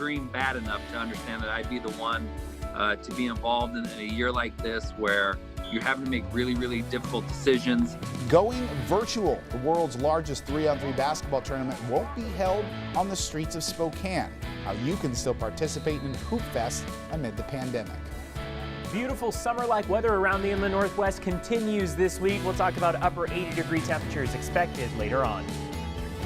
dream bad enough to understand that I'd be the one to be involved in a year like this where you're having to make really, really difficult decisions. Going virtual, the world's largest 3-on-3 basketball tournament won't be held on the streets of Spokane. How you can still participate in Hoop Fest amid the pandemic. Beautiful summer-like weather around the inland Northwest continues this week. We'll talk about upper 80-degree temperatures expected later on.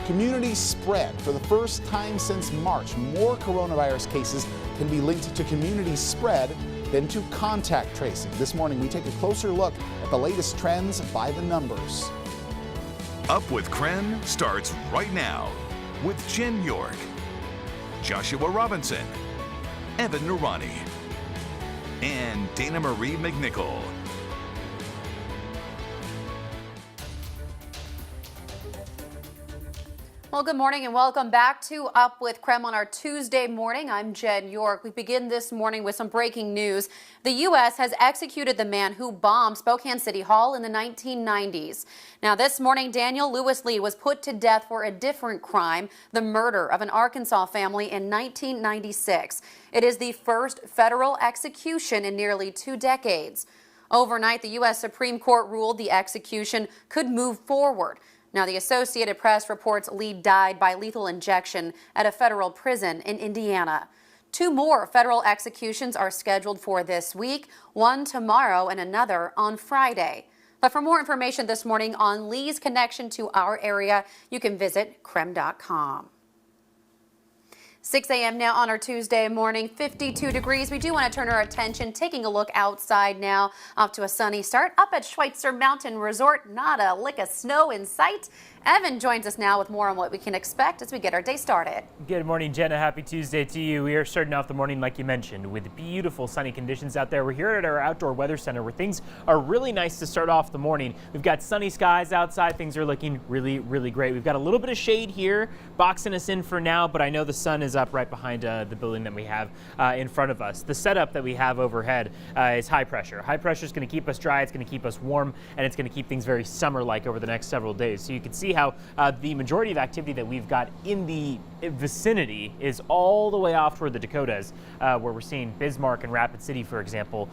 Community spread. For the first time since March, more coronavirus cases can be linked to community spread than to contact tracing. This morning, we take a closer look at the latest trends by the numbers. Up with KREM starts right now with Jen York, Joshua Robinson, Evan Nurani, and Dana Marie McNichol. Well, good morning and welcome back to Up with KREM on our Tuesday morning. I'm Jen York. We begin this morning with some breaking news. The U.S. has executed the man who bombed Spokane City Hall in the 1990s. Now, this morning, Daniel Lewis Lee was put to death for a different crime, the murder of an Arkansas family in 1996. It is the first federal execution in nearly 2 decades. Overnight, the U.S. Supreme Court ruled the execution could move forward. Now, the Associated Press reports Lee died by lethal injection at a federal prison in Indiana. 2 more federal executions are scheduled for this week, one tomorrow and another on Friday. But for more information this morning on Lee's connection to our area, you can visit KREM.com. 6 a.m. now on our Tuesday morning, 52 degrees. We do want to turn our attention, taking a look outside now, off to a sunny start up at Schweitzer Mountain Resort. Not a lick of snow in sight. Evan joins us now with more on what we can expect as we get our day started. Good morning, Jenna. Happy Tuesday to you. We are starting off the morning, like you mentioned, with beautiful sunny conditions out there. We're here at our outdoor weather center where things are really nice to start off the morning. We've got sunny skies outside. Things are looking really, really great. We've got a little bit of shade here boxing us in for now, but I know the sun is up right behind the building that we have in front of us. The setup that we have overhead is high pressure. High pressure is going to keep us dry. It's going to keep us warm, and it's going to keep things very summer-like over the next several days. So you can see how the majority of activity that we've got in the vicinity is all the way off toward the Dakotas, where we're seeing Bismarck and Rapid City, for example,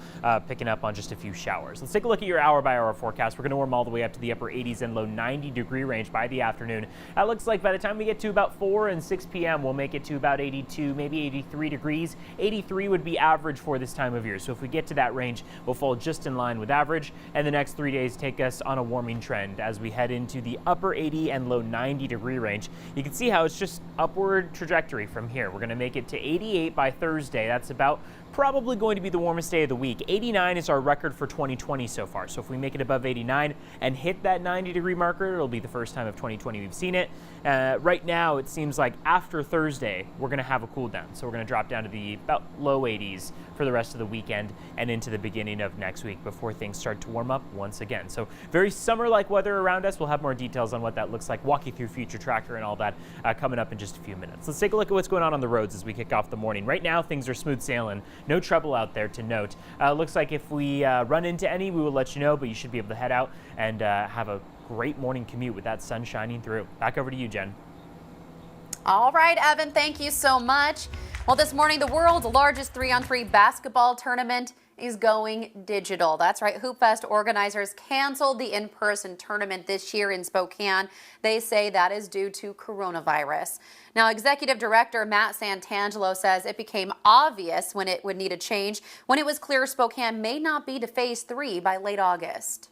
picking up on just a few showers. Let's take a look at your hour-by-hour forecast. We're going to warm all the way up to the upper 80s and low 90-degree range by the afternoon. That looks like by the time we get to about 4 and 6 p.m., we'll make it to about 82, maybe 83 degrees. 83 would be average for this time of year. So if we get to that range, we'll fall just in line with average. And the next 3 days take us on a warming trend as we head into the upper 80 and low 90-degree range. You can see how it's just upward trajectory from here. We're going to make it to 88 by Thursday. That's about probably going to be the warmest day of the week. 89 is our record for 2020 so far. So if we make it above 89 and hit that 90-degree marker, it'll be the first time of 2020 we've seen it. Right now, it seems like after Thursday, we're going to have a cool down. So we're going to drop down to the about low 80s for the rest of the weekend and into the beginning of next week before things start to warm up once again. So very summer-like weather around us. We'll have more details on what that looks like, walk you through Future Tracker and all that coming up in just a few minutes. Let's take a look at what's going on the roads as we kick off the morning. Right now, things are smooth sailing. No trouble out there to note. Looks like if we run into any, we will let you know, but you should be able to head out and have a great morning commute with that sun shining through. Back over to you, Jen. All right, Evan, thank you so much. Well, this morning, the world's largest 3-on-3 basketball tournament is going digital. That's right. Hoop Fest organizers canceled the in-person tournament this year in Spokane. They say that is due to coronavirus. Now, Executive Director Matt Santangelo says it became obvious when it would need a change when it was clear Spokane may not be to phase 3 by late August.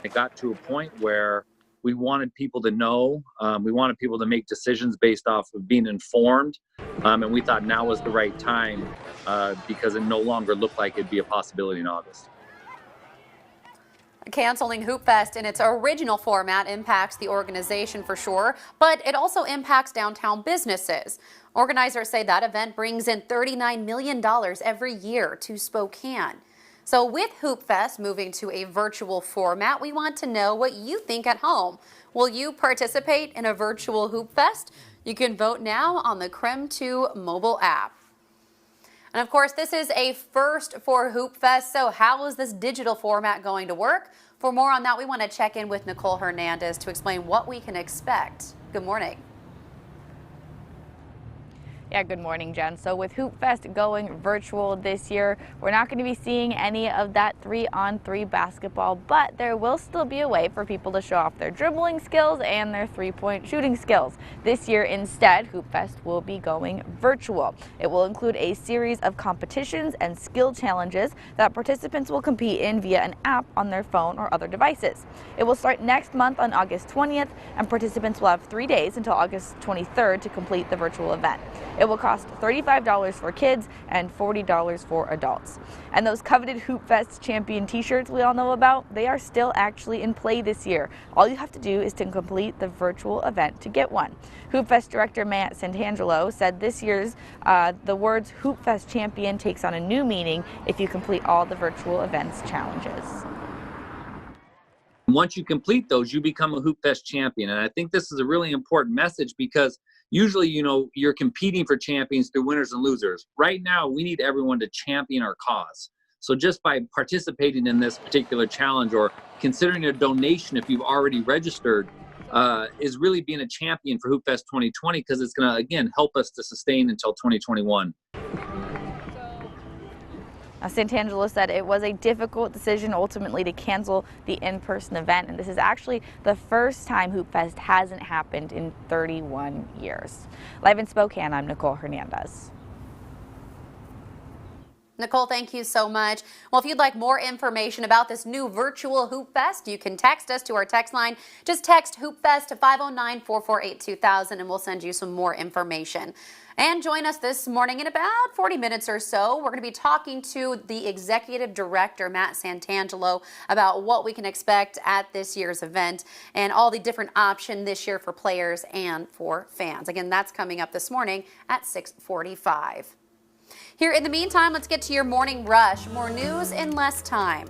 It got to a point where we wanted people to know, we wanted people to make decisions based off of being informed, and we thought now was the right time because it no longer looked like it'd be a possibility in August. Canceling Hoop Fest in its original format impacts the organization for sure, but it also impacts downtown businesses. Organizers say that event brings in $39 million every year to Spokane. So with Hoop Fest moving to a virtual format, we want to know what you think at home. Will you participate in a virtual Hoop Fest? You can vote now on the KREM 2 mobile app. And of course, this is a first for Hoop Fest, so how is this digital format going to work? For more on that, we want to check in with Nicole Hernandez to explain what we can expect. Good morning. Yeah, good morning, Jen. So with Hoop Fest going virtual this year, we're not going to be seeing any of that 3-on-3 basketball, but there will still be a way for people to show off their dribbling skills and their three-point shooting skills. This year, instead, Hoop Fest will be going virtual. It will include a series of competitions and skill challenges that participants will compete in via an app on their phone or other devices. It will start next month on August 20th, and participants will have 3 days until August 23rd to complete the virtual event. It will cost $35 for kids and $40 for adults. And those coveted Hoop Fest champion t-shirts we all know about, they are still actually in play this year. All you have to do is to complete the virtual event to get one. Hoop Fest director Matt Santangelo said this year's the words Hoop Fest champion takes on a new meaning if you complete all the virtual events challenges. Once you complete those, you become a Hoop Fest champion. And I think this is a really important message because usually, you're competing for champions through winners and losers. Right now, we need everyone to champion our cause. So just by participating in this particular challenge or considering a donation if you've already registered is really being a champion for Hoop Fest 2020 because it's going to, again, help us to sustain until 2021. Santangelo said it was a difficult decision ultimately to cancel the in-person event, and this is actually the first time Hoop Fest hasn't happened in 31 years. Live in Spokane, I'm Nicole Hernandez. Nicole, thank you so much. Well, if you'd like more information about this new virtual Hoop Fest, you can text us to our text line. Just text Hoop Fest to 509-448-2000 and we'll send you some more information. And join us this morning in about 40 minutes or so. We're going to be talking to the executive director, Matt Santangelo, about what we can expect at this year's event and all the different options this year for players and for fans. Again, that's coming up this morning at 6:45. Here in the meantime, let's get to your morning rush. More news in less time.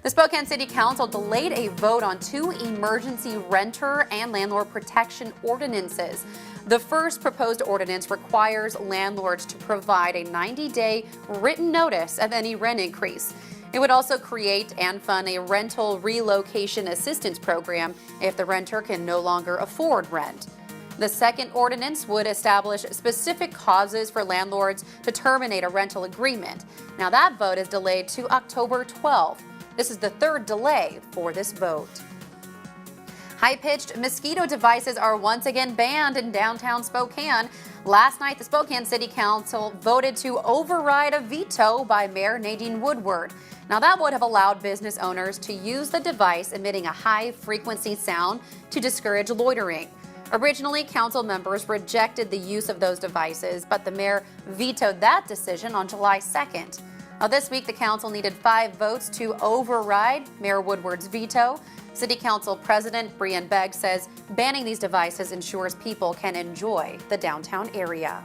The Spokane City Council delayed a vote on 2 emergency renter and landlord protection ordinances. The first proposed ordinance requires landlords to provide a 90-day written notice of any rent increase. It would also create and fund a rental relocation assistance program if the renter can no longer afford rent. The second ordinance would establish specific causes for landlords to terminate a rental agreement. Now that vote is delayed to October 12th. This is the third delay for this vote. High-pitched mosquito devices are once again banned in downtown Spokane. Last night, the Spokane City Council voted to override a veto by Mayor Nadine Woodward. Now, that would have allowed business owners to use the device emitting a high-frequency sound to discourage loitering. Originally, council members rejected the use of those devices, but the mayor vetoed that decision on July 2nd. Now, this week, the council needed 5 votes to override Mayor Woodward's veto. City Council President Brian Begg says banning these devices ensures people can enjoy the downtown area.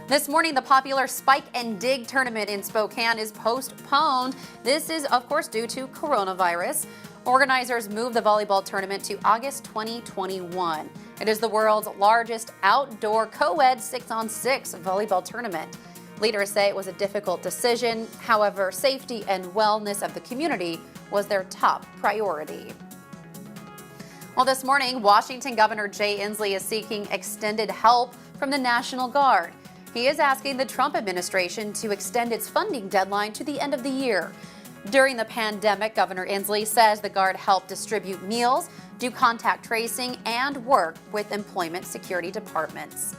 This morning, the popular Spike and Dig tournament in Spokane is postponed. This is, of course, due to coronavirus. Organizers moved the volleyball tournament to August 2021. It is the world's largest outdoor co-ed 6-on-6 volleyball tournament. Leaders say it was a difficult decision. However, safety and wellness of the community was their top priority. Well, this morning, Washington Governor Jay Inslee is seeking extended help from the National Guard. He is asking the Trump administration to extend its funding deadline to the end of the year. During the pandemic, Governor Inslee says the Guard helped distribute meals, do contact tracing, and work with employment security departments.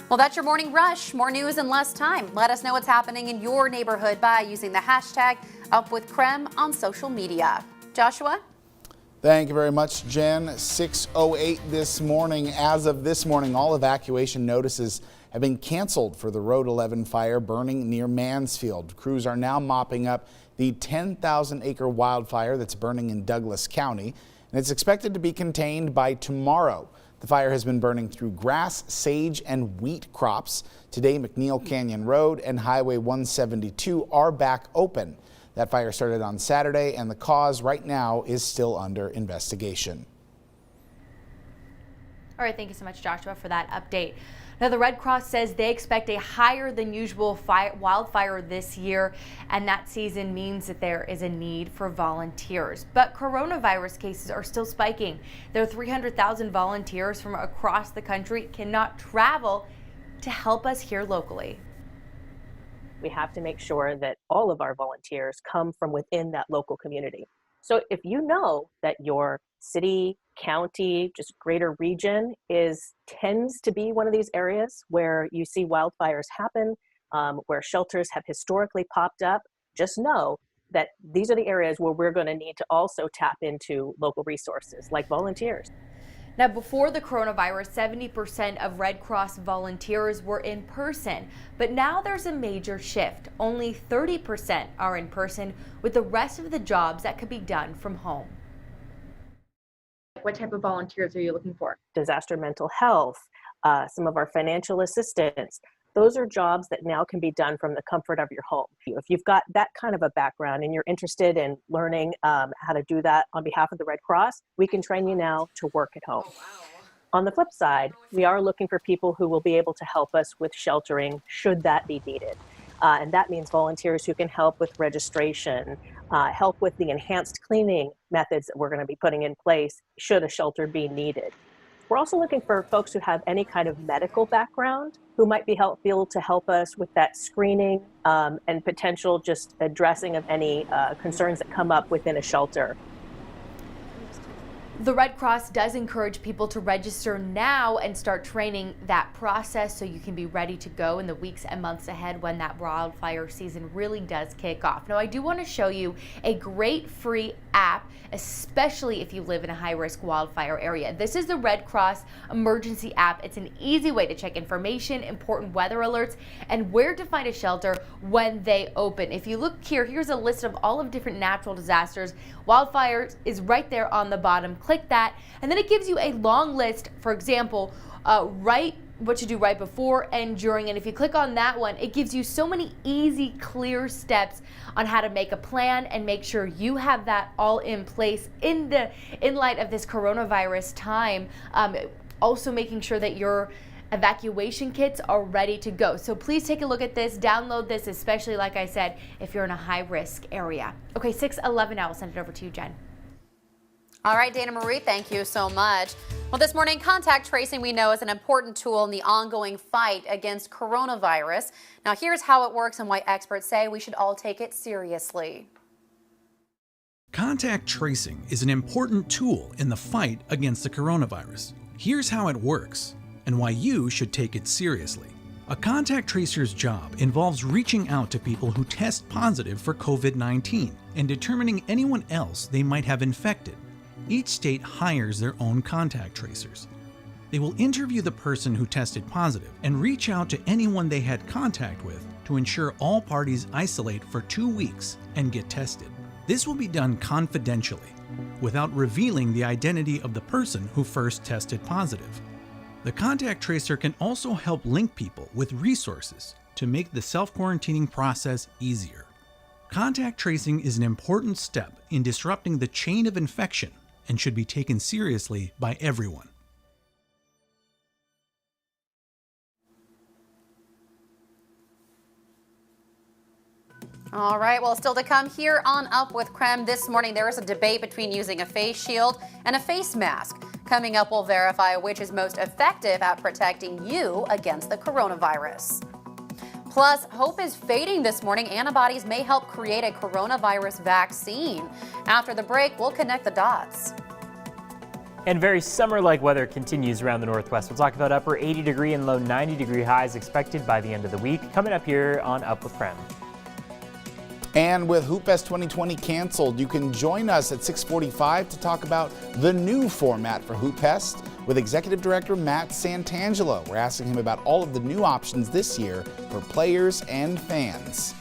Well, that's your morning rush. More news in less time. Let us know what's happening in your neighborhood by using the hashtag #UpWithKREM on social media. Joshua? Thank you very much, Jen. 6:08 this morning. As of this morning, all evacuation notices have been canceled for the Road 11 fire burning near Mansfield. Crews are now mopping up the 10,000-acre wildfire that's burning in Douglas County, and it's expected to be contained by tomorrow. The fire has been burning through grass, sage, and wheat crops. Today, McNeil Canyon Road and Highway 172 are back open. That fire started on Saturday, and the cause right now is still under investigation. All right, thank you so much, Joshua, for that update. Now, the Red Cross says they expect a higher than usual wildfire this year, and that season means that there is a need for volunteers. But coronavirus cases are still spiking. There are 300,000 volunteers from across the country cannot travel to help us here locally. We have to make sure that all of our volunteers come from within that local community. So if you know that your city, county, just greater region tends to be one of these areas where you see wildfires happen, where shelters have historically popped up, just know that these are the areas where we're going to need to also tap into local resources like volunteers. Now, before the coronavirus, 70% of Red Cross volunteers were in person, but now there's a major shift. Only 30% are in person, with the rest of the jobs that could be done from home. What type of volunteers are you looking for? Disaster mental health, some of our financial assistance. Those are jobs that now can be done from the comfort of your home. If you've got that kind of a background and you're interested in learning how to do that on behalf of the Red Cross, we can train you now to work at home. On the flip side, we are looking for people who will be able to help us with sheltering should that be needed. And that means volunteers who can help with registration, help with the enhanced cleaning methods that we're going to be putting in place should a shelter be needed. We're also looking for folks who have any kind of medical background who might be able to help us with that screening and potential just addressing of any concerns that come up within a shelter. The Red Cross does encourage people to register now and start training that process so you can be ready to go in the weeks and months ahead when that wildfire season really does kick off. Now, I do want to show you a great free app, especially if you live in a high-risk wildfire area. This is the Red Cross emergency app. It's an easy way to check information, important weather alerts, and where to find a shelter when they open. If you look here, here's a list of all of different natural disasters. Wildfires is right there on the bottom. Click that, and then it gives you a long list, for example, what to do right before and during. And if you click on that one, it gives you so many easy, clear steps on how to make a plan and make sure you have that all in place in light of this coronavirus time. Also making sure that your evacuation kits are ready to go. So please take a look at this, download this, especially like I said, if you're in a high-risk area. Okay, 6:11 now. I'll send it over to you, Jen. All right, Dana Marie, thank you so much. Well, this morning, contact tracing we know is an important tool in the ongoing fight against coronavirus. Now, here's how it works and why experts say we should all take it seriously. Contact tracing is an important tool in the fight against the coronavirus. Here's how it works and why you should take it seriously. A contact tracer's job involves reaching out to people who test positive for COVID-19 and determining anyone else they might have infected. Each state hires their own contact tracers. They will interview the person who tested positive and reach out to anyone they had contact with to ensure all parties isolate for 2 weeks and get tested. This will be done confidentially, without revealing the identity of the person who first tested positive. The contact tracer can also help link people with resources to make the self-quarantining process easier. Contact tracing is an important step in disrupting the chain of infection and should be taken seriously by everyone. All right, well, still to come here on Up with KREM this morning, there is a debate between using a face shield and a face mask. Coming up, we'll verify which is most effective at protecting you against the coronavirus. Plus, hope is fading this morning. Antibodies may help create a coronavirus vaccine. After the break, we'll connect the dots. And very summer-like weather continues around the Northwest. We'll talk about upper 80-degree and low 90-degree highs expected by the end of the week. Coming up here on Up with KREM. And with Hoop Fest 2020 canceled, you can join us at 6:45 to talk about the new format for Hoop Fest with Executive Director Matt Santangelo. We're asking him about all of the new options this year for players and fans.